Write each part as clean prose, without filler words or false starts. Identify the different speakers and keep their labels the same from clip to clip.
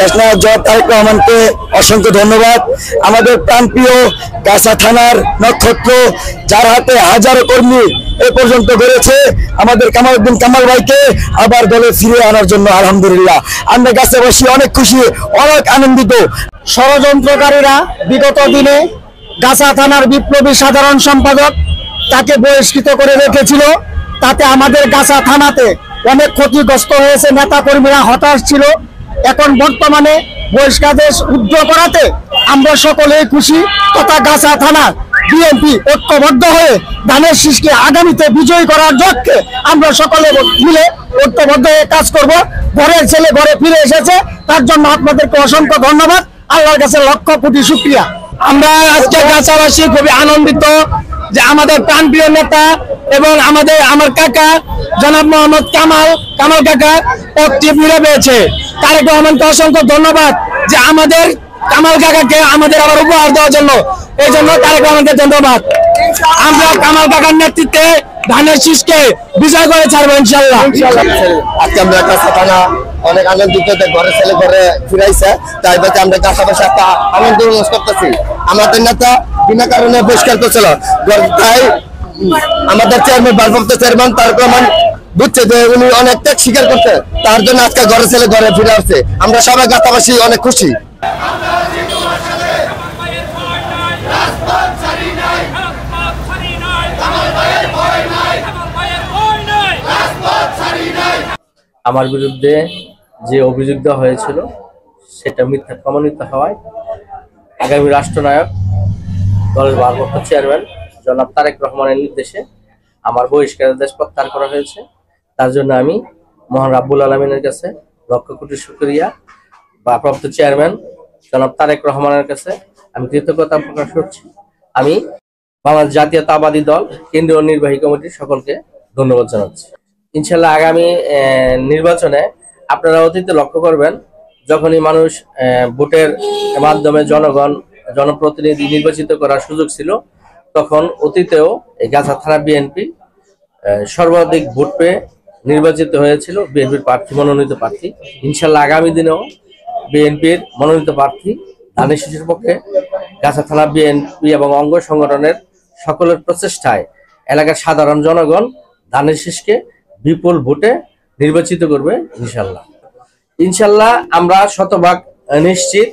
Speaker 1: দেশনায়ক জনাব তারেক রহমানকে অসংখ্য ধন্যবাদ। আমাদের প্রাণপ্রিয় গাছা থানার নক্ষত্র, যার হাতে হাজারো কর্মী এ পর্যন্ত বেড়েছে, আমাদের কামালউদ্দিন কামাল ভাইকে আবার দলে ফিরিয়ে আনার জন্য আলহামদুলিল্লাহ আমরা গাছাবাসী অনেক খুশি, অনেক আনন্দিত।
Speaker 2: ষড়যন্ত্রকারীরা বিগত দিনে গাছা থানার বিপ্লবী সাধারণ সম্পাদক তাকে বহিষ্কৃত করে রেখেছিল, তাতে আমাদের গাছা থানাতে অনেক ক্ষতিগ্রস্ত হয়েছে, নেতা কর্মীরা হতাশ ছিল। এখন বর্তমানে বহিষ্কারদেশ উদ্যোগ করাতে আমরা সকলেই খুশি, তথা গাছা থানার বিএনপি ঐক্যবদ্ধ হয়ে ধানের শীষকে আগামীতে বিজয়ী করার লক্ষ্যে আমরা সকলে মিলে ঐক্যবদ্ধ হয়ে কাজ করব। ঘরের ছেলে ঘরে ফিরে এসেছে, তার জন্য আপনাদেরকে অসংখ্য ধন্যবাদ, আল্লাহর কাছে লক্ষ কোটি শুকরিয়া।
Speaker 3: আমরা আজকে গাছাবাসী খুবই আনন্দিত যে আমাদের প্রাণপ্রিয় নেতা এবং আমার কাকা জনাব মোহাম্মদ কামাল কাকা পদটি ফিরে পেয়েছে। তারেক রহমানকে অসংখ্য ধন্যবাদ যে আমাদের কামাল কাকাকে আমাদের আবার উপহার দেওয়ার জন্য, এই জন্য তারেক রহমানকে ধন্যবাদ। আমরা কামাল কাকার নেতৃত্বে ধানের শীষকে বিজয় করে ছাড়বো ইনশাল্লাহ।
Speaker 1: আজকে আমরা গাছা থানা অনেক আনন্দিত, ঘরে ছেলে ঘরে ফিরাইছে, তাই বলতে আমরা গাছাবাসী একটা আনন্দ উল্লাস করতেছি। আমাদের নেতা বিনা কারণে বহিষ্কার করছিল, তাই আমাদের চেয়ারম্যান ভারপ্রাপ্ত চেয়ারম্যান তারেক রহমান বুঝছে যে উনি অনেক ত্যাগ স্বীকার করছে, তার জন্য আজকে ঘরে ছেলে ঘরে ফিরে আসছে। আমরা সবাই গাছাবাসী অনেক খুশি।
Speaker 4: আমার বিরুদ্ধে যে অভিযোগ দেওয়া হয়েছিল সেটা মিথ্যা প্রমাণিত হওয়ায় আগামী রাষ্ট্রনায়ক দলের ভারপ্রাপ্ত চেয়ারম্যান জনাব তারেক রহমানের নির্দেশে আমার বহিষ্কারাদেশ প্রত্যাহার করা হয়েছে। তার জন্য আমি মহান রাব্বুল আলামিনের কাছে লক্ষ কোটি শুকরিয়া, ভারপ্রাপ্ত চেয়ারম্যান জনাব তারেক রহমানের কাছে আমি কৃতজ্ঞতা প্রকাশ করছি। আমি বাংলাদেশ জাতীয়তাবাদী দল কেন্দ্রীয় নির্বাহী কমিটির সকলকে ধন্যবাদ জানাচ্ছি। ইনশাল্লাহ আগামী নির্বাচনে আপনারা অতীতে লক্ষ্য করবেন, যখনই মানুষ ভোটের মাধ্যমে জনপ্রতিনিধি নির্বাচিত করার সুযোগ ছিল, তখন অতীতেও এই গাছা থানা বিএনপি সর্বাধিক ভোট পেয়ে নির্বাচিত হয়েছিল, বিএনপির প্রার্থী, মনোনীত প্রার্থী। ইনশাল্লাহ আগামী দিনেও বিএনপির মনোনীত প্রার্থী ধানের শীষের পক্ষে গাছা থানা বিএনপি এবং অঙ্গ সংগঠনের সকলের প্রচেষ্টায় এলাকার সাধারণ জনগণ ধানের শীষকে বিপুল ভোটে নির্বাচিত করবে ইনশাল্লাহ। আমরা শতভাগ নিশ্চিত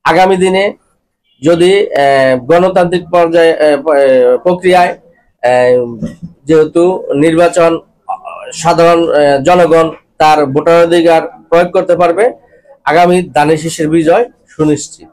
Speaker 4: আগামী দিনে যদি গণতান্ত্রিক পর্যায়ে প্রক্রিয়ায় যেহেতু নির্বাচন সাধারণ জনগণ তার ভোটাধিকার প্রয়োগ করতে পারবে, আগামী ধানের শীষের বিজয় সুনিশ্চিত।